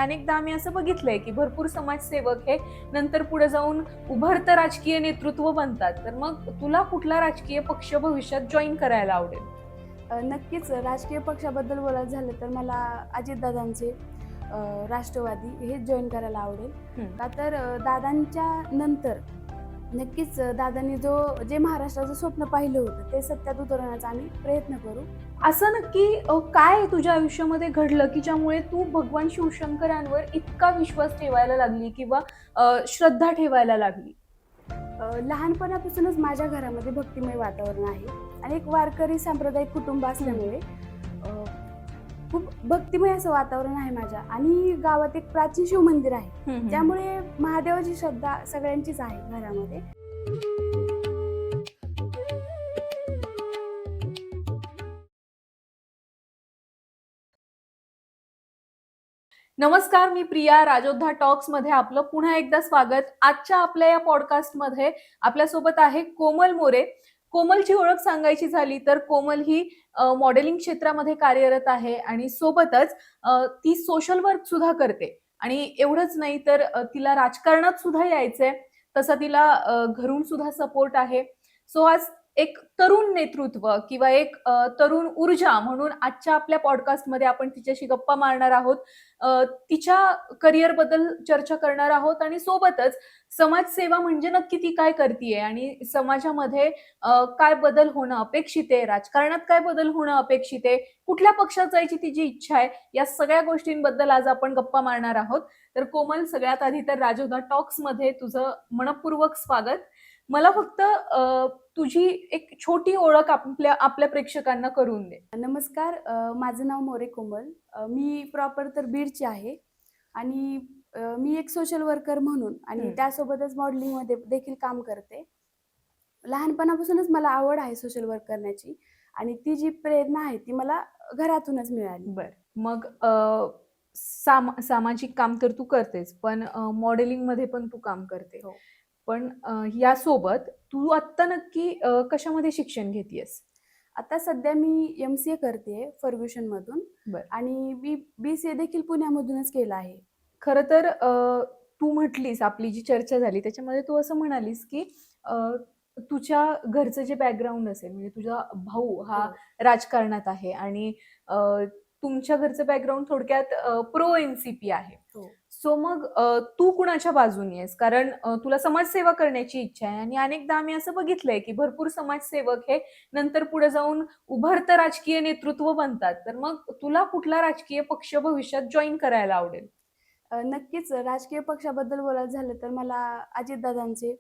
अनेकदा आम्ही असं बघितलंय की भरपूर समाजसेवक हे नंतर पुढे जाऊन उभरतं राजकीय नेतृत्व बनतात. तर मग तुला कुठला राजकीय पक्ष भविष्यात जॉईन करायला आवडेल? नक्कीच राजकीय पक्षाबद्दल बोलायचं झालं तर मला अजितदादांचे राष्ट्रवादी हे जॉईन करायला आवडेल. हं. का तर दादांच्या नंतर नक्कीच दादांनी जे महाराष्ट्राचं स्वप्न पाहिलं होतं ते सत्यात उतरवण्याचा आम्ही प्रयत्न करू. असं नक्की काय तुझ्या आयुष्यामध्ये घडलं की ज्यामुळे तू भगवान शिवशंकरांवर इतका विश्वास ठेवायला लागली किंवा श्रद्धा ठेवायला लागली? लहानपणापासूनच माझ्या घरामध्ये भक्तिमय वातावरण आहे आणि एक वारकरी सांप्रदायिक कुटुंब असल्यामुळे अ, खूप भक्तिमय असं वातावरण आहे माझ्या आणि गावात एक प्राचीन शिव मंदिर आहे. हं, हं. त्यामुळे महादेवाची श्रद्धा सगळ्यांचीच आहे घरामध्ये. नमस्कार, मी प्रिया. राजोद्धा टॉक्समध्ये आपलं पुन्हा एकदा स्वागत. आजच्या आपल्या या पॉडकास्टमध्ये आपल्यासोबत आहे कोमल मोरे. कोमलची ओळख सांगायची झाली तर कोमल ही मॉडेलिंग क्षेत्रामध्ये कार्यरत आहे आणि सोबतच ती सोशल वर्क सुद्धा करते आणि एवढंच नाही तर तिला राजकारणात सुद्धा यायचंय. तसा तिला घरून सुद्धा सपोर्ट आहे. सो आज एक तरुण नेतृत्व किंवा एक तरुण ऊर्जा म्हणून आजच्या आपल्या पॉडकास्टमध्ये आपण तिच्याशी गप्पा मारणार आहोत. तिच्या करिअर बद्दल चर्चा करणार आहोत आणि सोबतच समाजसेवा म्हणजे नक्की ती काय करतीये आणि समाजामध्ये काय बदल होणं अपेक्षित आहे, राजकारणात काय बदल होणं अपेक्षित आहे, कुठल्या पक्षात जायची तिची इच्छा आहे, या सगळ्या गोष्टींबद्दल आज आपण गप्पा मारणार आहोत. तर कोमल, सगळ्यात आधी तर राजोदा टॉक्समध्ये तुझं मनःपूर्वक स्वागत. मला फक्त तुझी एक छोटी ओळख आपल्या आपल्या प्रेक्षकांना करून दे. नमस्कार, माझं नाव मोरे कोमल. मी प्रॉपर तर बीडची आहे आणि मी एक सोशल वर्कर म्हणून आणि हं. त्यासोबतच मॉडेलिंगमध्ये देखील काम करते. लहानपणापासूनच मला आवड आहे सोशल वर्क करण्याची आणि ती जी प्रेरणा आहे ती मला घरातूनच मिळाली. बरं. मग सामाजिक काम तर तू करतेच, पण मॉडेलिंगमध्ये पण तू काम करते. हो. पण यासोबत तू आत्ता नक्की कशामध्ये शिक्षण घेतीयेस? आता सध्या मी एम-सी-ए करतेय फर्ग्युसनमधून बरं. आणि बी-सी-ए देखील पुण्यामधूनच केलं आहे. खरं तर तू म्हटलीस, आपली जी चर्चा झाली त्याच्यामध्ये तू असं म्हणालीस, की अ, तुझ्या घरचं जे बॅकग्राऊंड असेल, म्हणजे तुझा भाऊ हा हो. राजकारणात आहे आणि अ, तुमच्या घरचं बॅकग्राऊंड थोडक्यात प्रो एन-सी-पी आहे. हो. सो मग तू कुणाच्या बाजूनी आहेस? कारण तुला समाजसेवा करण्याची इच्छा आहे आणि अनेकदा आम्ही असं बघितलंय, की भरपूर समाजसेवक हे नंतर पुढे जाऊन उभरतं राजकीय नेतृत्व बनतात. तर मग तुला कुठला राजकीय पक्ष भविष्यात जॉइन करायला आवडेल? नक्कीच राजकीय पक्षाबद्दल बोलायचं झालं तर मला अजितदादांचे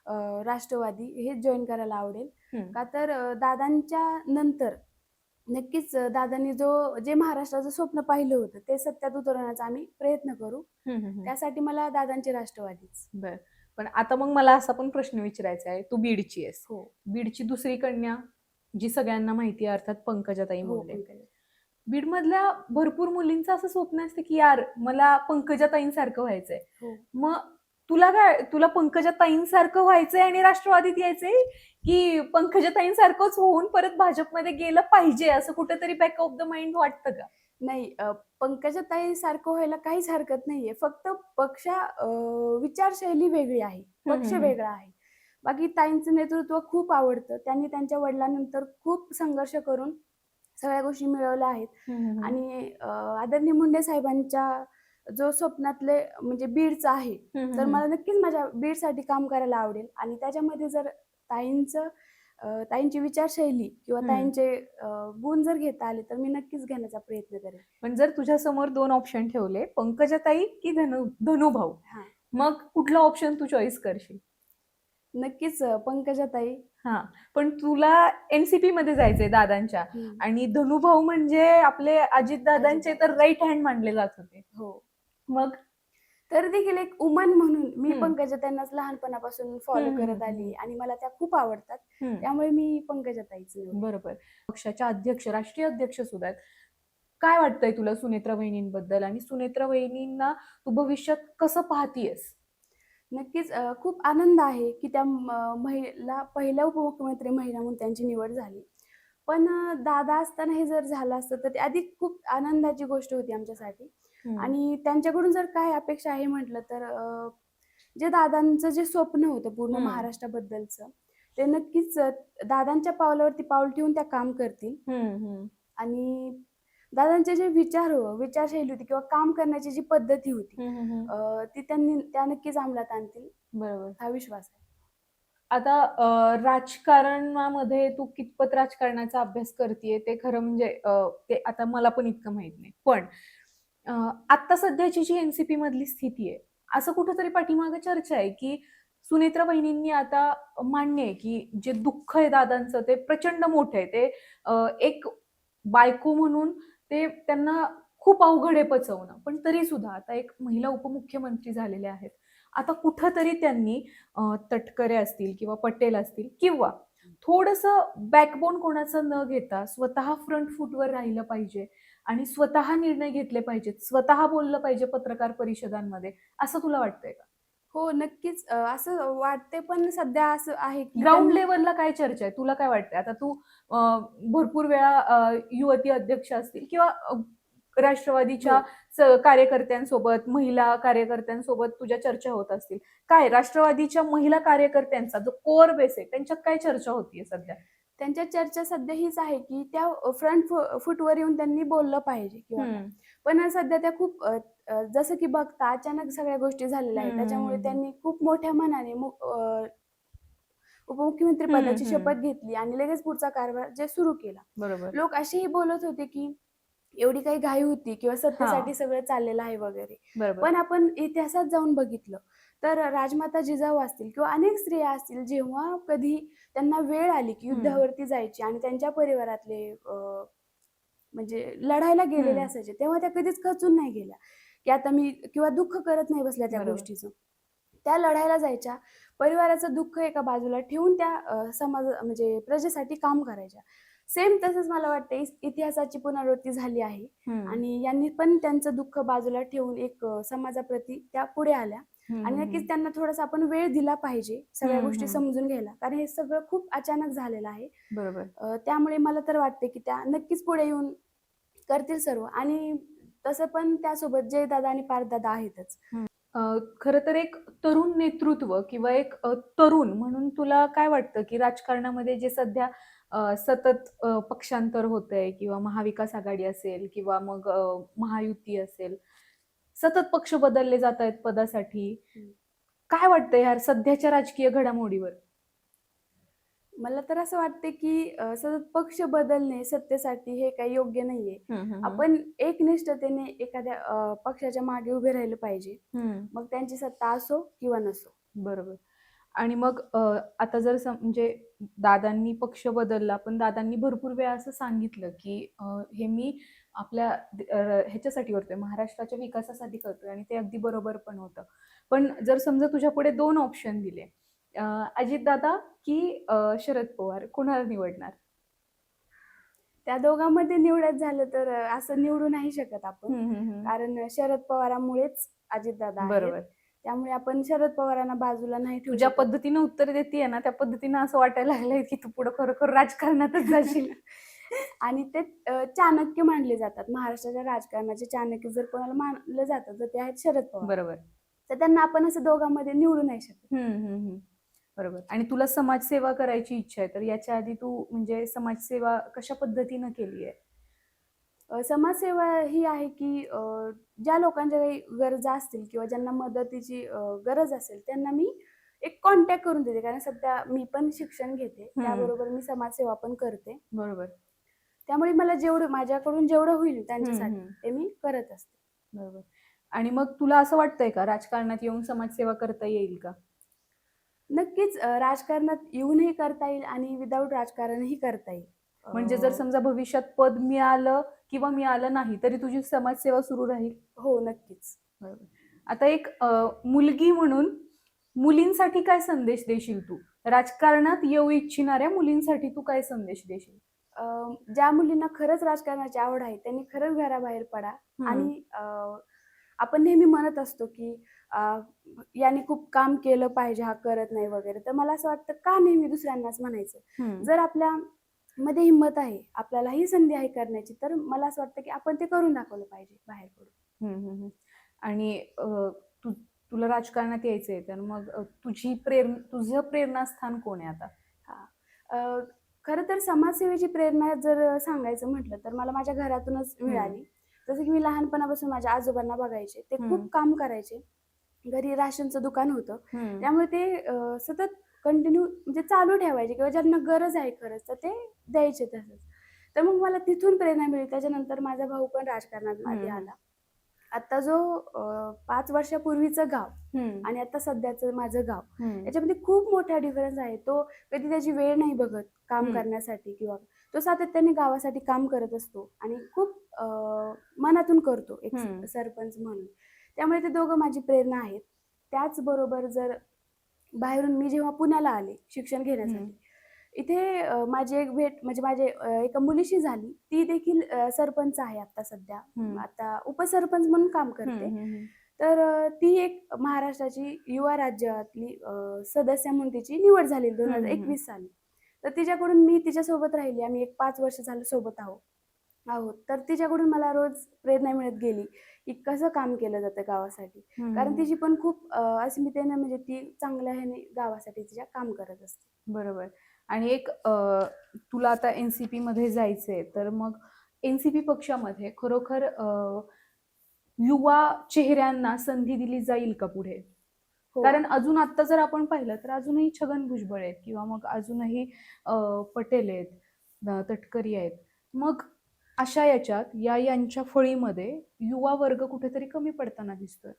अ, राष्ट्रवादी हे जॉइन करायला आवडेल. हं. का तर दादांच्या नंतर नक्कीच दादांनी जे महाराष्ट्राचं स्वप्न पाहिलं होतं ते सत्यात उतरवण्याचा आम्ही प्रयत्न करू. हं, हं, हं. त्यासाठी मला दादांचे राष्ट्रवादीच. बरं. पण आता मग मला असा पण प्रश्न विचारायचा आहे. तू बीडची आहेस. हो. बीडची दुसरी कन्या, जी सगळ्यांना माहिती आहे, अर्थात पंकजाताई हो, मुंडे. पंकजा. बीडमधल्या भरपूर मुलींचं असं स्वप्न असतं, की यार मला पंकजाताईंसारखं व्हायचंय. हो. मग तुला काय, तुला पंकजाताईंसारखं व्हायचंय आणि राष्ट्रवादीत यायचंय, की पंकजाताईंसारखंच होऊन परत भाजपमध्ये गेलं पाहिजे, असं कुठेतरी बॅक ऑफ द माइंड वाटतं का? नाही, पंकजाताईसारखं व्हायला काहीच हरकत नाहीये. फक्त विचारशैली वेगळी आहे, हं, पक्ष हं, हं. वेगळा आहे. बाकी ताईंचं नेतृत्व खूप आवडतं. त्यांनी त्यांच्या वडिलांनंतर खूप संघर्ष करून सगळ्या गोष्टी मिळवल्या आहेत हं, हं, हं. आणि आदरणीय मुंडे साहेबांच्या जो स्वप्नातले म्हणजे बीडचं आहे, हं, हं, तर हं. मला नक्कीच माझ्या बीडसाठी काम करायला आवडेल आणि त्याच्यामध्ये जर ताईंचं ताईंची विचारशैली किंवा हं. ताईंचे गुण जर घेता आले, तर मी नक्कीच घेण्याचा प्रयत्न करेन. पण जर तुझ्यासमोर 2 ऑप्शन ठेवले, पंकजाताई की धनुभाऊ, हां. मग कुठला ऑप्शन तू चॉईस करशील? नक्कीच पंकजाताई. हां. पण तुला एन-सी-पीमध्ये जायचंय दादांच्या हं. आणि धनुभाऊ म्हणजे आपले अजितदादांचे तर अजितदादांची. राइट हँड मानले जात होते. हो. मग तर देखील एक वुमन म्हणून मी हं. पंकजाताईंनाच लहानपणापासून हं, फॉलो हं, करत हं, आली हं. आणि मला त्या खूप आवडतात. हं. त्यामुळे मी पंकजाताईच निवडेन. बरोबर. पक्षाच्या अध्यक्ष, राष्ट्रीय अध्यक्ष सुद्धा आहेत. काय वाटतंय तुला सुनेत्रा वहिनींबद्दल आणि सुनेत्रा वहिनींना तू भविष्यात कसं पाहतीयेस? नक्कीच खूप आनंद आहे, की त्या पहिल्या उपमुख्यमंत्री महिला म्हणून त्यांची निवड झाली. पण दादा असताना हे जर झालं असतं, तर ते अधिक खूप आनंदाची गोष्ट होती आमच्यासाठी. आणि त्यांच्याकडून जर काय अपेक्षा आहे म्हटलं तर जे दादांचं जे स्वप्न होतं पूर्ण महाराष्ट्राबद्दलचं, ते नक्कीच दादांच्या पावलावरती पाऊल ठेवून त्या काम करतील. आणि दादांचे जे विचारशैली होती किंवा काम करण्याची जी पद्धती होती, ती त्या नक्कीच अंमलात आणतील, बरोबर. हा विश्वास आहे. आता राजकारणामध्ये तू कितपत राजकारणाचा अभ्यास करतीये ते खरं म्हणजे ते आता मला पण इतकं माहित नाही. पण आता सध्याची जी एनसीपी मधली स्थिती आहे, असं कुठेतरी पाठीमागे चर्चा आहे की सुनेत्रा वहिनींनी आता मान्य आहे की जे दुःख आहे दादांचं ते प्रचंड मोठं आहे. ते एक बायको म्हणून ते त्यांना खूप अवघड आहे पचवणं. पण तरी सुद्धा आता एक महिला उपमुख्यमंत्री झालेल्या आहेत. आता कुठंतरी त्यांनी तटकरे असतील किंवा पटेल असतील किंवा थोडंसं बॅकबोन कोणाचं न घेता स्वतः फ्रंट फूटवर राहिलं पाहिजे आणि स्वतः निर्णय घेतले पाहिजेत, स्वतः बोललं पाहिजे पत्रकार परिषदांमध्ये, असं तुला वाटतंय का? हो, नक्कीच असं वाटते, पण सध्या असं आहे की ग्राउंड लेवलला काय चर्चा आहे? तुला काय वाटतंय? आता तू भरपूर वेळा युवती अध्यक्ष असतील किंवा राष्ट्रवादीच्या कार्यकर्त्यांसोबत, महिला कार्यकर्त्यांसोबत तुझ्या चर्चा होत असतील. काय राष्ट्रवादीच्या महिला कार्यकर्त्यांचा जो कोर बेस आहे त्यांच्यात काय चर्चा होतीये सध्या? त्यांच्या चर्चा सध्या हीच आहे की त्या फ्रंट फूटवर येऊन त्यांनी बोललं पाहिजे किंवा काय. पण सध्या त्या खूप जसं की बघता अचानक सगळ्या गोष्टी झालेल्या आहेत, त्याच्यामुळे त्यांनी खूप मोठ्या मनाने उपमुख्यमंत्री पदाची शपथ घेतली आणि लगेच पुढचा कारभार जे सुरू केला. बरोबर. लोक असेही बोलत होते की एवढी काही घाई होती किंवा सत्तेसाठी सगळं चाललेलं आहे वगैरे. बरोबर. पण आपण इतिहासात जाऊन बघितलं तर राजमाता जिजाऊ असतील किंवा अनेक स्त्रिया असतील, जेव्हा कधी त्यांना वेळ आली की युद्धावरती जायची आणि त्यांच्या परिवारातले म्हणजे लढायला गेलेले असायचे, तेव्हा त्या कधीच खचून नाही गेल्या की आता मी किंवा दुःख करत नाही बसल्या त्या गोष्टीचं. त्या लढायला जायच्या, परिवाराचं दुःख एका बाजूला ठेवून त्या समाज म्हणजे प्रजेसाठी काम करायच्या. सेम तसंच मला वाटतं इतिहासाची पुनरावृत्ती झाली आहे आणि यांनी पण त्यांचं दुःख बाजूला ठेवून एक समाजाप्रती त्या पुढे आल्या. आणि नक्कीच त्यांना थोडासा आपण वेळ दिला पाहिजे सगळ्या गोष्टी समजून घ्यायला, कारण हे सगळं खूप अचानक झालेलं आहे. बरोबर. त्यामुळे मला तर वाटते की त्या नक्कीच पुढे येऊन करतील सर्व. आणि तसं पण त्यासोबत जयदादा आणि पार्थदादा आहेतच. खरं तर एक तरुण नेतृत्व किंवा एक तरुण म्हणून तुला काय वाटतं की राजकारणामध्ये जे सध्या सतत पक्षांतर होतंय किंवा महाविकास आघाडी असेल किंवा मग महायुती असेल, सतत पक्ष बदलले जात आहेत पदासाठी. काय वाटतं यार सध्याच्या राजकीय घडामोडीवर? मला तर असं वाटते की सतत पक्ष बदलणे सत्तेसाठी हे काही योग्य नाहीये. आपण एकनिष्ठतेने एखाद्या पक्षाच्या मागे उभे राहिलं पाहिजे, मग त्यांची सत्ता असो किंवा नसो. बरोबर. आणि मग आता जर म्हणजे दादांनी पक्ष बदलला, पण दादांनी भरपूर वेळा असं सांगितलं की हे मी आपल्या ह्याच्यासाठी करतोय, महाराष्ट्राच्या विकासासाठी करतोय आणि ते अगदी बरोबर पण होतं. पण जर समजा तुझ्या पुढे 2 ऑप्शन दिले, अजितदादा की शरद पवार, कोणाला निवडणार? त्या दोघांमध्ये निवडत झालं तर असं निवडू नाही शकत आपण, कारण शरद पवारांमुळेच अजितदादा आहेत. बरोबर. त्यामुळे आपण शरद पवारांना बाजूला नाही ठेवू तुझ्या शकत. पद्धतीने उत्तर देतीये ना, त्या पद्धतीनं असं वाटायला लागलंय की तू पुढे खरोखर राजकारणातच जाशील. आणि ते चाणक्य मानले जातात. महाराष्ट्राच्या राजकारणाचे चाणक्य जर कोणाला मानलं जातं तर ते आहेत शरद पवार. बरोबर. तर त्यांना आपण असं दोघांमध्ये निवडू नाही शकत. बरोबर. आणि तुला समाजसेवा करायची इच्छा आहे, तर याच्या आधी तू म्हणजे समाजसेवा कशा पद्धतीनं केली आहे? समाजसेवा ही आहे की ज्या लोकांच्या काही गरजा असतील किंवा ज्यांना मदतीची गरज असेल त्यांना मी एक कॉन्टॅक्ट करून देते, कारण सध्या मी पण शिक्षण घेते, त्याबरोबर मी समाजसेवा पण करते. बरोबर. त्यामुळे मला माझ्याकडून जेवढं होईल त्यांच्यासाठी ते मी करत असते. बरोबर. आणि मग तुला असं वाटतंय का राजकारणात येऊन समाजसेवा करता येईल का? नक्कीच राजकारणात येऊनही करता येईल आणि विदाऊट राजकारणही करता येईल. म्हणजे जर समजा भविष्यात पद मिळालं किंवा मिळालं नाही तरी तुझी समाजसेवा सुरू राहील? हो, नक्कीच. बरोबर. आता एक मुलगी म्हणून मुलींसाठी काय संदेश देशील तू? राजकारणात येऊ इच्छिणाऱ्या मुलींसाठी तू काय संदेश देशील? ज्या मुलींना खरंच राजकारणाची आवड आहे त्यांनी खरंच घराबाहेर पडा. आणि आपण नेहमी म्हणत असतो की याने खूप काम केलं पाहिजे, हा करत नाही वगैरे, तर मला असं वाटतं का नेहमी दुसऱ्यांनाच म्हणायचं? जर आपल्या मध्ये हिंमत आहे, आपल्याला ही संधी आहे करण्याची, तर मला असं वाटतं की आपण ते करून दाखवलं पाहिजे बाहेर पडून. आणि तुला राजकारणात यायचंय तर मग तुझं प्रेरणास्थान कोण आहे आता? हा. अ, खरं तर समाजसेवेची प्रेरणा जर सांगायचं म्हटलं तर मला माझ्या घरातूनच मिळाली. जसं की मी लहानपणापासून माझ्या आजोबांना बघायचे. ते खूप काम करायचे. घरी राशनचं दुकान होतं. त्यामुळे ते सतत कंटिन्यू म्हणजे चालू ठेवायचे किंवा ज्यांना गरज आहे खरंच तर ते द्यायचे तसंच. तर मग मला तिथून प्रेरणा मिळाली. त्याच्यानंतर माझा भाऊ पण राजकारणात मध्ये आला. आता जो 5 वर्षापूर्वीचं गाव आणि आता सध्याचं माझं गाव याच्यामध्ये खूप मोठा डिफरन्स आहे. तो कधी त्याची वेळ नाही बघत काम करण्यासाठी किंवा तो सातत्याने गावासाठी काम करत असतो आणि खूप मनातून करतो एक सरपंच म्हणून. त्यामुळे ते दोघं माझी प्रेरणा आहेत. त्याचबरोबर जर बाहेरून मी जेव्हा पुण्याला आले शिक्षण घेण्यासाठी, इथे माझी एक भेट म्हणजे माझे एका मुलीशी झाली. ती देखील सरपंच आहे आता सध्या. आता उपसरपंच म्हणून काम करते. तर ती एक महाराष्ट्राची युवा राज्यातली सदस्य म्हणून तिची निवड झाली 2021 साली. तर तिच्याकडून मी तिच्यासोबत राहिली. आम्ही एक 5 वर्ष झालं सोबत आहोत. तर तिच्याकडून मला रोज प्रेरणा मिळत गेली, की कसं काम केलं जातं गावासाठी. कारण तिची पण खूप अस्मितेने म्हणजे ती चांगल्या ह्याने गावासाठी तिच्या काम करत असते. बरोबर. आणि एक तुला आता एनसीपी मध्ये जायचंय तर मग एनसीपी पक्षामध्ये खरोखर युवा चेहऱ्यांना संधी दिली जाईल का पुढे? हो. कारण अजून आता जर आपण पाहिलं तर अजूनही छगन भुजबळ आहेत किंवा मग अजूनही पटेल आहेत, तटकरी आहेत. मग अशा याच्यात यांच्या फळीमध्ये युवा वर्ग कुठेतरी कमी पडताना दिसतोय.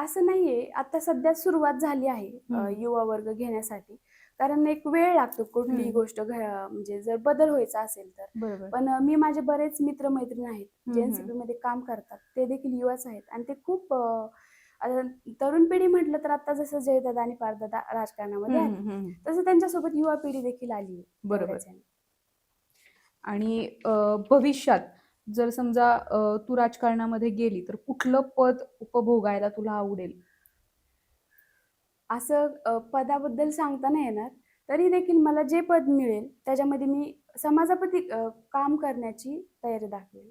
असं नाहीये. आता सध्या सुरुवात झाली आहे युवा वर्ग घेण्यासाठी. कारण एक वेळ लागतो कुठलीही गोष्ट म्हणजे जर बदल व्हायचा असेल तर. बरोबर. पण मी माझे बरेच मित्र-मैत्रिणी आहेत जे एनसीपी मध्ये काम करतात. ते देखील युवाच आहेत आणि ते खूप तरुण पिढी म्हटलं तर आता जसं जयदादा आणि पारदादा राजकारणामध्ये आले, तसं त्यांच्यासोबत युवा पिढी देखील आली आहे. बरोबर. आणि भविष्यात जर समजा तू राजकारणामध्ये गेली तर कुठलं पद उपभोगायला तुला आवडेल? असं पदाबद्दल सांगता नाही येणार. तरी देखील मला जे पद मिळेल त्याच्यामध्ये मी समाजाप्रती काम करण्याची तयारी दाखवेल.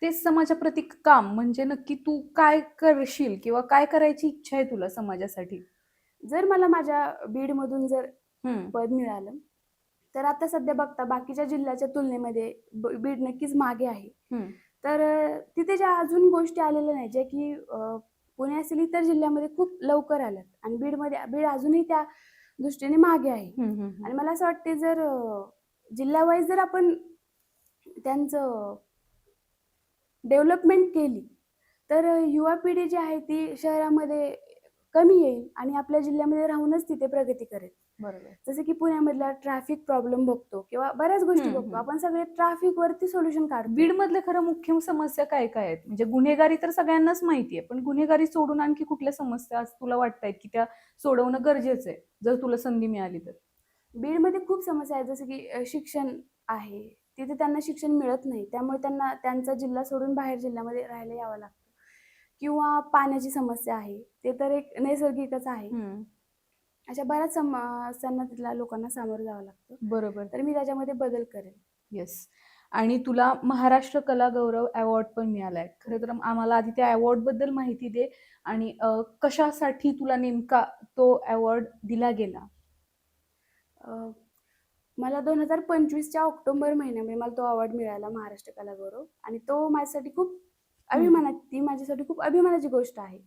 ते समाजाप्रती काम म्हणजे नक्की तू काय करशील किंवा काय करायची इच्छा आहे तुला समाजासाठी? जर मला माझ्या बीडमधून जर पद मिळालं तर आता सध्या बघता बाकीच्या जिल्ह्याच्या तुलनेमध्ये बीड नक्कीच मागे आहे. तर तिथे ज्या अजून गोष्टी आलेल्या नाही ज्या की पुणे असेल इतर जिल्ह्यामध्ये खूप लवकर आल्यात आणि बीड अजूनही त्या दृष्टीने मागे आहे. आणि मला असं वाटते जर जिल्हा वाईज जर आपण त्यांचं डेव्हलपमेंट केली तर युवा पिढी जी आहे ती शहरामध्ये कमी येईल आणि आपल्या जिल्ह्यामध्ये राहूनच तिथे प्रगती करेल. बरोबर. जसं की पुण्यामधला ट्रॅफिक प्रॉब्लेम बघतो किंवा बऱ्याच गोष्टी बघतो आपण सगळे ट्रॅफिक वरती सोल्युशन काढतो. बीड मधले खरं मुख्य समस्या काय काय आहेत? म्हणजे गुन्हेगारी तर सगळ्यांनाच माहिती आहे, पण गुन्हेगारी सोडून आणखी कुठल्या समस्या आज तुला वाटतायत की त्या सोडवणं गरजेचं आहे जर तुला संधी मिळाली तर? बीडमध्ये खूप समस्या आहेत जसं की शिक्षण आहे. तिथे त्यांना शिक्षण मिळत नाही. त्यामुळे त्यांना त्यांचा जिल्हा सोडून बाहेर जिल्ह्यामध्ये राहायला यावं लागतं. किंवा पाण्याची समस्या आहे. ते तर एक नैसर्गिकच आहे. अशा बऱ्याच समस्यांना तिथल्या लोकांना सामोरं जावं लागतं. बरोबर. तर मी त्याच्यामध्ये बदल करेन. येस. आणि तुला महाराष्ट्र कला गौरव अवॉर्ड पण मिळालाय. खरं तर आम्हाला आधी त्या अवॉर्ड बद्दल माहिती दे आणि कशासाठी तुला नेमका तो अवॉर्ड दिला गेला? मला 2025च्या ऑक्टोबर महिन्यामध्ये मला तो अवॉर्ड मिळाला महाराष्ट्र कला गौरव आणि तो माझ्यासाठी खूप माझ्यासाठी खूप अभिमानाची गोष्ट आहे.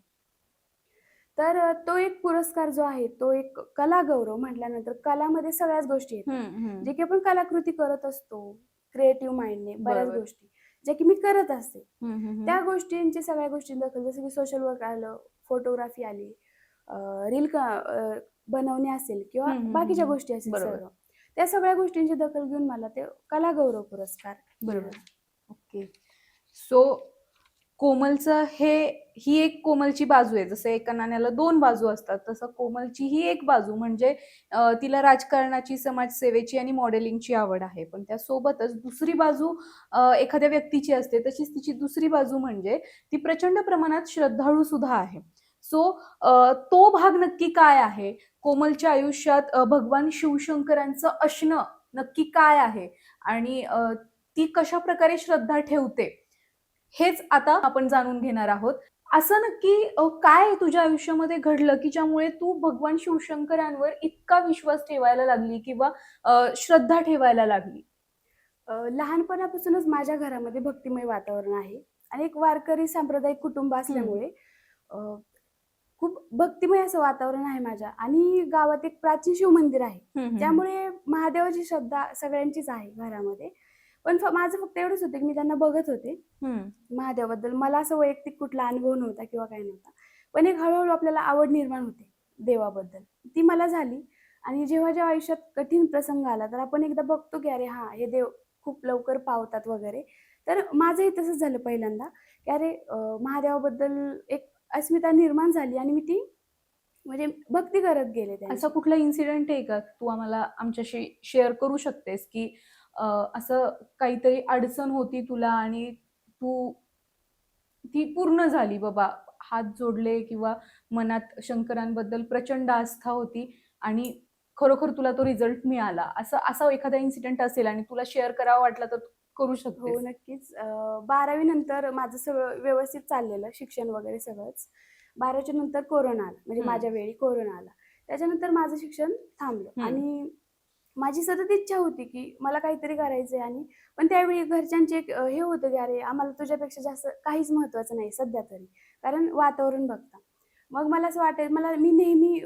तर तो एक पुरस्कार जो आहे तो एक कला गौरव म्हटल्यानंतर कलामध्ये सगळ्याच गोष्टी येतात. जे की आपण कलाकृती करत असतो क्रिएटिव्ह माइंडने बऱ्याच गोष्टी ज्या की मी करत असते. त्या गोष्टींची सगळ्या गोष्टी दखल जसं की सोशल वर्क आलं, फोटोग्राफी आली, रील बनवणे असेल किंवा बाकीच्या गोष्टी असतील सर्व. त्या सगळ्या गोष्टींची दखल घेऊन मला ते कला गौरव पुरस्कार. बरोबर. ओके. सो कोमलचं ही एक कोमलची बाजू आहे. जसं एका नाण्याला दोन बाजू असतात तसं कोमलची ही एक बाजू म्हणजे तिला राजकारणाची, समाजसेवेची आणि मॉडेलिंगची आवड आहे. पण त्यासोबतच दुसरी बाजू एखाद्या व्यक्तीची असते. तशीच तिची दुसरी बाजू म्हणजे ती प्रचंड प्रमाणात श्रद्धाळू सुद्धा आहे. सो तो भाग नक्की काय आहे? कोमलच्या आयुष्यात भगवान शिवशंकरांचं असणं नक्की काय आहे? आणि ती कशा प्रकारे श्रद्धा ठेवते? हेच आता आपण जाणून घेणार आहोत. असं नक्की काय तुझ्या आयुष्यामध्ये घडलं, की ज्यामुळे तू भगवान शिवशंकरांवर इतका विश्वास ठेवायला लागली किंवा श्रद्धा ठेवायला लागली? लहानपणापासूनच माझ्या घरामध्ये भक्तिमय वातावरण आहे आणि एक वारकरी सांप्रदायिक कुटुंब हं. असल्यामुळे अ, खूप भक्तिमय असं वातावरण आहे माझ्या आणि गावात एक प्राचीन शिवमंदिर आहे. हं, हं, हं. त्यामुळे महादेवाची श्रद्धा सगळ्यांचीच आहे घरामध्ये. पण माझं फक्त एवढंच होतं, की मी त्यांना बघत होते हं. महादेवाबद्दल. मला असं वैयक्तिक कुठला अनुभव नव्हता किंवा काही नव्हता. पण एक हळू आपल्याला आवड निर्माण होते देवाबद्दल. ती मला झाली आणि जेव्हा आयुष्यात कठीण प्रसंग आला, तर आपण एकदा बघतो, की अरे हां, हे देव खूप लवकर पावतात वगैरे. तर माझंही तसंच झालं पहिल्यांदा, की अरे महादेवाबद्दल एक अस्मिता निर्माण झाली आणि मी ती म्हणजे भक्ती करत गेले असा त्यांची. कुठला इन्सिडेंट आहे का? तू आम्हाला आमच्याशी शेअर करू शकतेस, की असं काहीतरी अडचण होती तुला आणि तू ती पूर्ण झाली बाबा. हात जोडले किंवा मनात शंकरांबद्दल प्रचंड आस्था होती आणि खरोखर तुला तो रिझल्ट मिळाला. असा एखादा इन्सिडेंट असेल आणि तुला शेअर करावा वाटला तर तू करू हो, शकतेस. नक्कीच. 12वी नंतर माझं सगळं व्यवस्थित चाललेलं, शिक्षण वगैरे सगळंच. 12वीच्या नंतर कोरोना आला, म्हणजे हं. माझ्या वेळी कोरोना आला. त्याच्यानंतर माझं शिक्षण थांबलं हं. आणि माझी सतत इच्छा होती, की मला काहीतरी करायचंय आणि पण त्यावेळी घरच्यांचे एक हे होतं, की "अरे, आम्हाला तुझ्यापेक्षा जास्त काहीच महत्त्वाचं नाही सध्या तरी." कारण वातावरण बघता. मग मला असं वाटायचं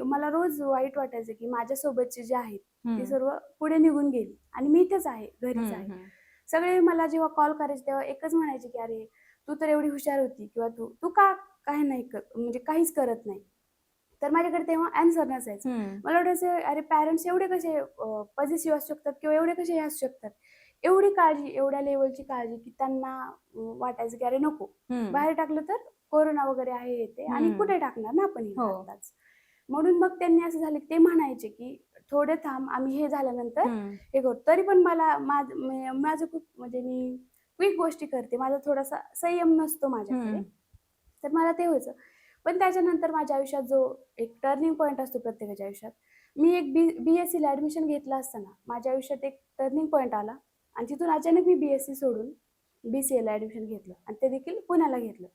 मला रोज वाईट वाटायचं, की माझ्यासोबतचे जे आहेत, ती हं. सर्व पुढे निघून गेली आणि मी इथेच आहे, घरीच हं, आहे. हं. सगळे मला जेव्हा कॉल करायचे तेव्हा एकच म्हणायचे, की "अरे, तू तर एवढी हुशार होती किंवा तू तू का काय नाही म्हणजे काहीच करत नाही?" तर माझ्याकडे तेव्हा ॲन्सर नसायचं. हं. मला वाटायचं, अरे पॅरेंट्स एवढे कसे पॉझिटिव्ह असू शकतात किंवा एवढे कसे हे असू शकतात. एवढी काळजी, एवढ्या लेव्हलची काळजी, की त्यांना वाटायचं, की अरे नको, हं. बाहेर टाकलं तर कोरोना वगैरे आहे हे ते आणि हं. कुठे टाकणार ना आपण हिला हो. आत्ताच. म्हणून मग त्यांनी असं झालं, की ते म्हणायचे, की "थोडे थांब, आम्ही हे झाल्यानंतर हं. हे करू." तरी पण मला माझं खूप म्हणजे मी क्विक गोष्टी करते. माझा थोडासा संयम नसतो माझ्याकडे. हं. तर मला ते व्हायचं. पण त्याच्यानंतर माझ्या आयुष्यात जो एक टर्निंग पॉइंट असतो प्रत्येकाच्या आयुष्यात, मी एक बी-एस-सीला ॲडमिशन घेतलं असताना माझ्या आयुष्यात एक टर्निंग पॉइंट आला आणि तिथून अचानक मी बी-एस-सी सोडून बी-सी-एला ॲडमिशन घेतलं आणि ते देखील पुण्याला घेतलं.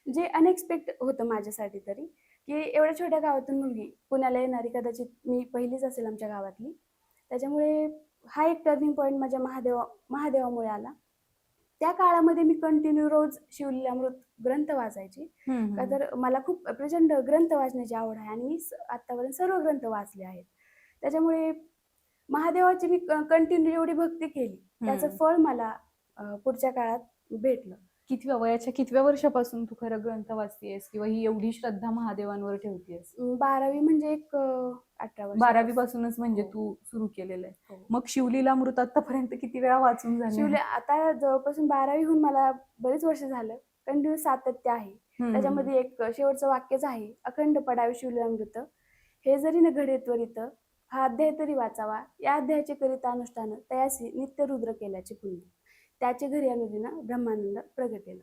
जे अनएक्सपेक्ट होतं माझ्यासाठी तरी, की एवढ्या छोट्या गावातून मुलगी पुण्याला येणारी कदाचित मी पहिलीच असेल आमच्या गावातली. त्याच्यामुळे हा एक टर्निंग पॉइंट माझ्या महादेवामुळे आला. त्या काळामध्ये मी कंटिन्यू रोज शिवलीलामृत ग्रंथ वाचायचे. हं, का हं. तर मला खूप प्रचंड ग्रंथ वाचण्याची आवड आहे आणि मी आत्तापर्यंत सर्व ग्रंथ वाचले आहेत. त्याच्यामुळे महादेवाची मी कंटिन्यू एवढी भक्ती केली, त्याचं हं. फळ मला पुढच्या काळात भेटलं. वयाच्या कितव्या वर्षापासून तू खरं ग्रंथ वाचतीयेस किंवा ही एवढी श्रद्धा महादेवांवर ठेवतीयेस? 12वी म्हणजे एक 18 12वी वर्षापासून. पासूनच म्हणजे हो, तू सुरू केलेलं आहे. हो. मग शिवलीलामृत आत्तापर्यंत किती वेळा वाचून झाले? आता जवळपास 12वी होऊन मला बरीच वर्ष झालं. कंटिन्यू सातत्य आहे. हं, हं, हं. त्याच्यामध्ये एक शेवटचं वाक्यच आहे, "अखंड पडावे शिवलीलामृत, हे जरी न घडे त्वरित, हा अध्याय तरी वाचावा, या अध्यायाचे करिता अनुष्ठान, तयासी नित्य रुद्र केल्याचे पुण्य. त्याचे घरी अनुदिन ब्रह्मानंद प्रगटेल."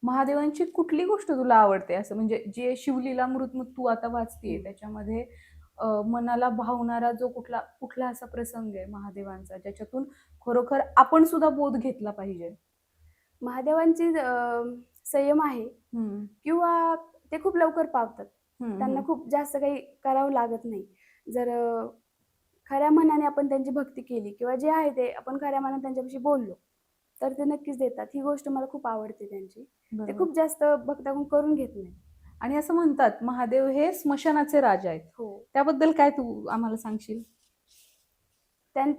महादेवांची कुठली गोष्ट तुला आवडते? असं म्हणजे जे शिवलीलामृत मग तू आता वाचतीये हं. त्याच्यामध्ये मनाला भावणारा जो कुठला कुठला असा प्रसंग आहे महादेवांचा ज्याच्यातून खरोखर आपण सुद्धा बोध घेतला पाहिजे? महादेवांची संयम आहे हं. किंवा ते खूप लवकर पावतात. हं, त्यांना हं. खूप जास्त काही करावं लागत नाही. जर खऱ्या मनाने आपण त्यांची भक्ती केली किंवा जे आहे ते आपण खऱ्या मनाने त्यांच्यापाशी बोललो, तर ते नक्कीच देतात. ही गोष्ट मला खूप आवडते त्यांची. ते बरोबर. खूप जास्त भक्ताकडून करून घेत नाहीत. आणि असं म्हणतात महादेव हे स्मशानाचे राजा आहेत. हो. त्याबद्दल काय तू आम्हाला सांगशील?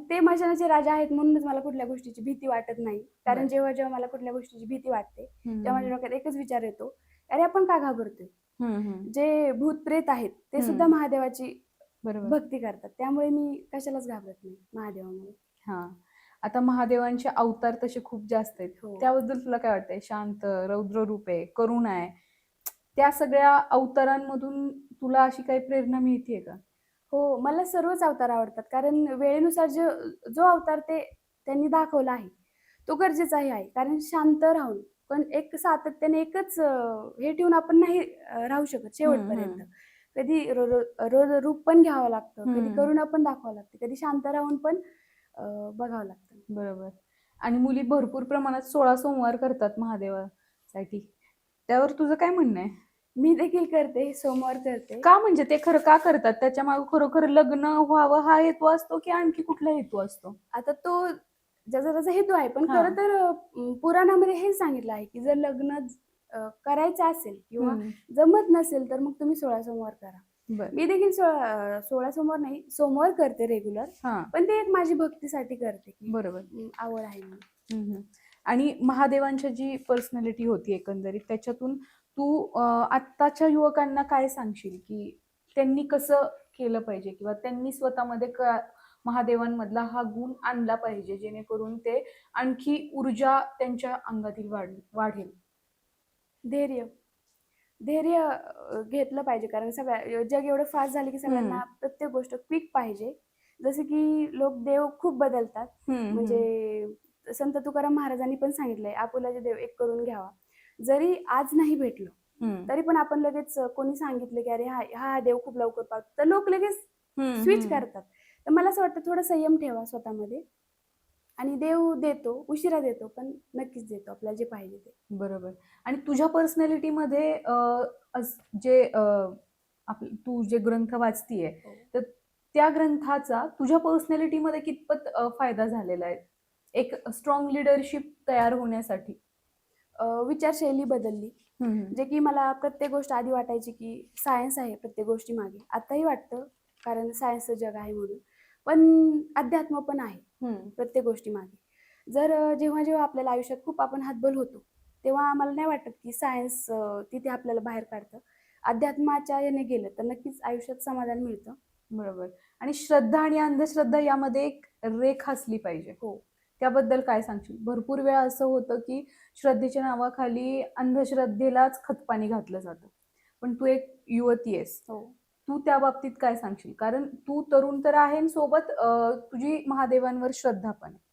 ते मशानाचे राजा आहेत म्हणूनच मला कुठल्या गोष्टीची भीती वाटत नाही. कारण बरं. जेव्हा मला कुठल्या गोष्टीची भीती वाटते, हं, तेव्हा हं. माझ्या डोक्यात एकच विचार येतो, "अरे आपण का घाबरतोय?" हं, हं. जे भूत-प्रेत आहेत, ते सुद्धा हं. महादेवाची बरोबर. भक्ती करतात. त्यामुळे मी कशालाच घाबरत नाही महादेवामुळे. हां. आता महादेवांचे अवतार तसे खूप जास्त आहेत. हो. त्याबद्दल तुला काय वाटतंय? शांत, रौद्र रूप आहे, करुण आहे. त्या सगळ्या अवतारांमधून तुला अशी काही प्रेरणा मिळतीये का? हो, मला सर्वच अवतार आवडतात. कारण वेळेनुसार जो अवतार त्यांनी दाखवला आहे, तो गरजेचाही आहे. कारण शांत राहून, पण एक सातत्याने एकच हे ठेवून आपण नाही राहू शकत हं, शेवटपर्यंत. हं. कधी रो रो रो रूप पण घ्यावं लागतं, कधी हं. करुणा पण दाखवावं लागते, कधी शांत राहून पण बघावं लागतं. बरोबर. आणि मुली भरपूर प्रमाणात 16 सोमवार करतात महादेवासाठी. साठी त्यावर तुझं काय म्हणणं आहे? मी देखील करते, सोमवार करते. का म्हणजे ते खरं का करतात? त्याच्या मागे खरोखर लग्न व्हावं हा हेतू असतो की आणखी कुठला हेतू असतो? आता तो ज्याचा त्याचा हेतू आहे, पण हा. खरं तर पुराणामध्ये हे सांगितलं आहे, की जर लग्न करायचं असेल किंवा हम्म. जमत नसेल, तर मग तुम्ही 16 सोमवार करा. बर. मी देखील 16 सोमवार नाही, सोमवार करते रेग्युलर. हा. पण ते एक माझी भक्तीसाठी करते, की बरोबर. आवड आहे म्हणून. हम्म. आणि महादेवांची जी पर्सनॅलिटी होती एकंदरीत त्याच्यातून तू आत्ताच्या युवकांना काय सांगशील की त्यांनी कसं केलं पाहिजे किंवा त्यांनी स्वतःमध्ये महादेवांमधला हा गुण आणला पाहिजे जेणेकरून ते आणखी ऊर्जा त्यांच्या अंगातील वाढेल? धैर्य धैर्य घेतलं पाहिजे, कारण जग एवढं फास्ट झालं की सगळ्यांना प्रत्येक गोष्ट क्विक पाहिजे. जसं की लोक देव खूप बदलतात. म्हणजे संत तुकाराम महाराजांनी पण सांगितलंय, आपुलाचे देव एक करून घ्यावा. जरी आज नाही भेटलो तरी पण आपण लगेच कोणी सांगितलं की अरे हा हा देव खूप लवकर पावतो, तर लोक लगेच स्विच करतात. तर मला असं वाटतं थोडं संयम ठेवा स्वतःमध्ये, आणि देव देतो, उशिरा देतो, पण नक्कीच देतो आपल्याला जे पाहिजे ते. बरोबर. आणि तुझ्या पर्सनॅलिटीमध्ये जे तू जे ग्रंथ वाचतीये हो. तर त्या ग्रंथाचा तुझ्या पर्सनॅलिटीमध्ये कितपत फायदा झालेला आहे एक स्ट्रॉंग लिडरशिप तयार होण्यासाठी? विचारशैली बदलली. जे की मला प्रत्येक गोष्ट आधी वाटायची की सायन्स आहे प्रत्येक गोष्टी मागे, आताही वाटतं, कारण सायन्सचं जग आहे म्हणून. पण अध्यात्म पण आहे प्रत्येक गोष्टी मागे. जर जेव्हा जेव्हा आपल्याला आयुष्यात खूप आपण हतबल होतो, तेव्हा आम्हाला नाही वाटत की सायन्स तिथे आपल्याला बाहेर काढतं. अध्यात्माच्या याने गेलं तर नक्कीच आयुष्यात समाधान मिळतं. बरोबर. आणि श्रद्धा आणि अंधश्रद्धा यामध्ये एक रेख असली पाहिजे. हो. त्याबद्दल काय सांगशील? भरपूर वेळा असं होतं की श्रद्धेच्या नावाखाली अंधश्रद्धेलाच खतपाणी घातलं जातं. पण तू एक युवती आहेस, हो. तू त्या बाबतीत काय सांगशील? कारण तू तरुण तर आहे आणि सोबत तुझी महादेवांवर श्रद्धा पण आहे.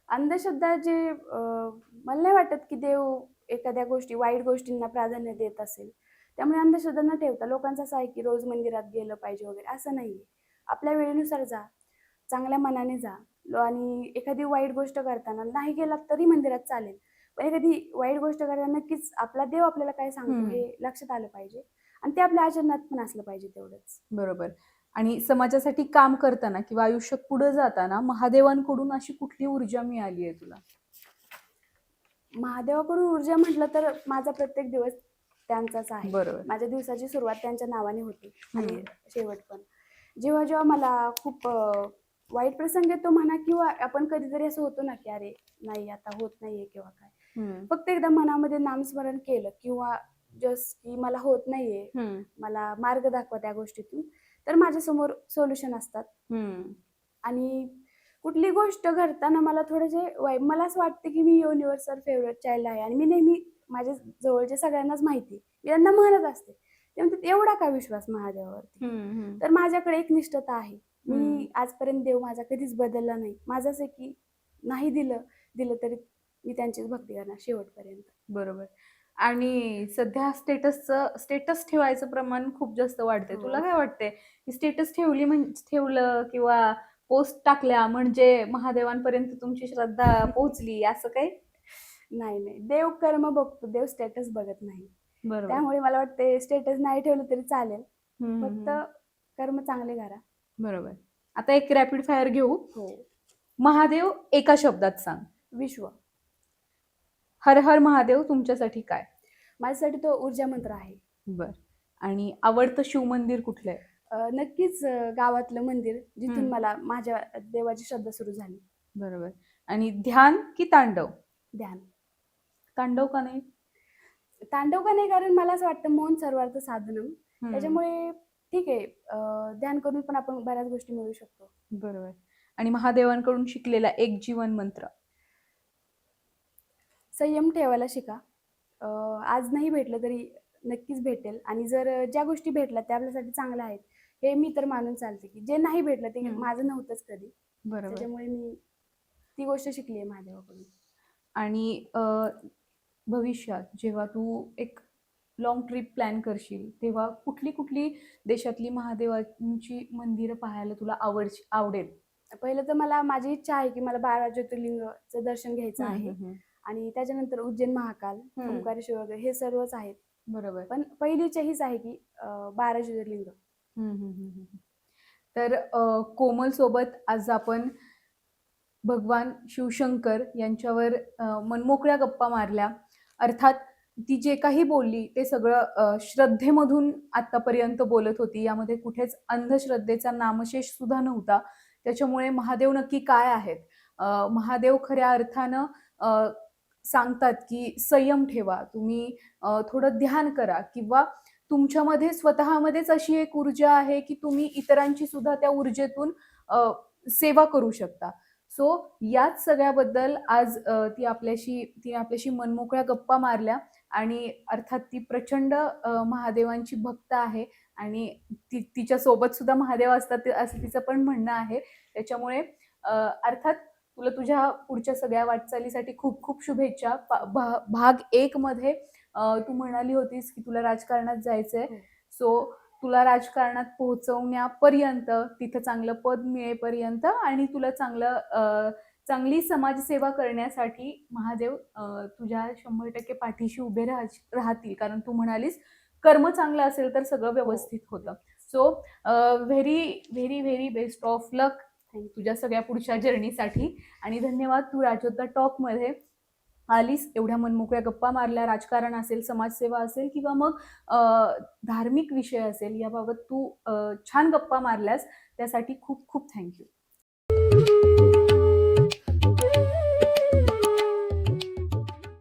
अंधश्रद्धा जे मला नाही वाटत की देव एखाद्या गोष्टी, वाईट गोष्टींना प्राधान्य देत असेल. त्यामुळे अंधश्रद्धा न ठेवता लोकांचं असं आहे की रोज मंदिरात गेलं पाहिजे वगैरे, असं नाहीये. आपल्या वेळेनुसार जा, चांगल्या मनाने जा. आणि एखादी वाईट गोष्ट करताना नाही गेलात तरी मंदिरात चालेल. पण एखादी वाईट गोष्ट करताना नक्कीच आपला देव आपल्याला काय सांगतो हे लक्षात आलं पाहिजे, आणि ते आपल्या आचरणात पण असलं पाहिजे तेवढंच. बरोबर. आणि समाजासाठी काम करताना किंवा आयुष्यात पुढे जाताना महादेवांकडून अशी कुठली ऊर्जा मिळाली आहे तुला? महादेवाकडून ऊर्जा म्हटलं तर माझा प्रत्येक दिवस त्यांचाच आहे. बरोबर. माझ्या दिवसाची सुरुवात त्यांच्या नावाने होते आणि शेवट पण. जेव्हा जेव्हा मला खूप वाईट प्रसंग येतो म्हणा, किंवा आपण कधीतरी असं होतो ना की अरे नाही आता होत नाहीये किंवा काय, फक्त एकदा मनामध्ये नामस्मरण केलं किंवा जस्ट की मला होत नाहीये, मला मार्ग दाखवा त्या गोष्टीतून, तर माझ्यासमोर सोल्युशन असतात. आणि कुठली गोष्ट घडताना मला थोडेसे मला असं वाटतं की मी युनिव्हर्सल फेवरेट चाइल्ड आहे, आणि मी नेहमी माझ्या जवळच्या सगळ्यांनाच माहिती, मी त्यांना म्हणत असते, ते म्हणतात एवढा का विश्वास महादेवावरती? तर माझ्याकडे एक निष्ठता आहे. मी आजपर्यंत देव माझा कधीच बदलला नाही. माझं असं की नाही दिलं तरी मी त्यांचीच भक्ती करणार शेवटपर्यंत. बरोबर. आणि सध्या स्टेटस ठेवायचं प्रमाण खूप जास्त वाढतंय. हो. तुला काय वाटतंय की स्टेटस ठेवलं किंवा पोस्ट टाकल्या म्हणजे महादेवांपर्यंत तुमची श्रद्धा पोहोचली असं काही? नाही. देव कर्म बघतो, देव स्टेटस बघत नाही. बरोबर. त्यामुळे मला वाटते स्टेटस नाही ठेवलं तरी चालेल, फक्त कर्म चांगले करा. बरोबर. आता एक रॅपिड फायर घेऊ. हो. महादेव एका शब्दात सांग. विश्व. हर हर महादेव तुमच्यासाठी काय? माझ्यासाठी तो ऊर्जा मंत्र आहे. बर. आणि आवडतं शिवमंदिर कुठलं आहे? नक्कीच गावातलं मंदिर, जिथून मला माझ्या देवाची श्रद्धा सुरू झाली. बरोबर. आणि ध्यान की तांडव? ध्यान. तांडव का नाही? तांडव का नाही, कारण मला असं वाटतं मौन सर्वार्थ साधनम. त्याच्यामुळे ठीक आहे, ध्यान करून पण आपण बऱ्याच गोष्टी मिळवू शकतो. बरोबर. आणि महादेवांकडून शिकलेला एक जीवन मंत्र? संयम ठेवायला शिका. आज नाही भेटलं तरी नक्कीच भेटेल, आणि जर ज्या गोष्टी भेटल्या त्या आपल्यासाठी चांगल्या आहेत हे मी तर मानून चालते, की जे नाही भेटलं ते माझं नव्हतंच कधी. बरोबर. त्याच्यामुळे मी ती गोष्ट शिकली आहे महादेवाकडून. आणि भविष्यात जेव्हा तू एक लॉंग ट्रिप प्लॅन करशील तेव्हा कुठली कुठली देशातली महादेवांची मंदिरं पाहायला तुला आवडेल? पहिलं तर मला माझी इच्छा आहे की मला 12 ज्योतिर्लिंगचं दर्शन घ्यायचं आहे. आणि त्याच्यानंतर उज्जैन महाकाल, हम्म. ओंकारेश्वर वगैरे हे सर्वच आहेत. बरोबर. पण पहिलीच्या हीच आहे की 12 ज्योतिर्लिंग. तर कोमल सोबत आज आपण भगवान शिवशंकर यांच्यावर मनमोकळ्या गप्पा मारल्या. अर्थात ती जे काही बोलली ते सगळं श्रद्धेमधून आतापर्यंत बोलत होती. यामध्ये कुठेच अंधश्रद्धेचा नामशेष सुद्धा नव्हता. त्याच्यामुळे महादेव नक्की काय आहेत? महादेव खऱ्या अर्थानं सांगतात की संयम ठेवा, तुम्ही थोडं ध्यान करा, किंवा तुमच्यामध्ये स्वतःमध्येच अशी एक ऊर्जा आहे की तुम्ही इतरांची सुद्धा त्या ऊर्जेतून सेवा करू शकता. सो याच सगळ्याबद्दल आज तिने आपल्याशी मनमोकळ्या गप्पा मारल्या. आणि अर्थात ती प्रचंड महादेवांची भक्त आहे आणि तिच्या सोबत सुद्धा महादेव असतात असं तिचं पण म्हणणं आहे. त्याच्यामुळे अर्थात तुला तुझ्या पुढच्या सगळ्या वाटचालीसाठी खूप खूप शुभेच्छा. भाग 1 मध्ये तू म्हणाली होतीस की तुला राजकारणात जायचंय. सो तुला राजकारणात पोहोचवण्यापर्यंत, तिथं चांगलं पद मिळेपर्यंत आणि तुला चांगली समाजसेवा करण्यासाठी महादेव तुझ्या 100% पाठीशी उभे राहतील. कारण तू म्हणालीस कर्म चांगलं असेल तर सगळं व्यवस्थित होतं. So very very very best of luck तुझ्या सगळ्या पुढच्या जर्नीसाठी. आणि धन्यवाद, तू राजोद्धा टॉक मध्ये आलीस, एवढ्या मनमोकळ्या गप्पा मारल्या. राजकारण असेल, समाजसेवा असेल, किंवा मग धार्मिक विषय असेल, याबाबत तू छान गप्पा मारल्यास. त्यासाठी खूप खूप थँक्यू.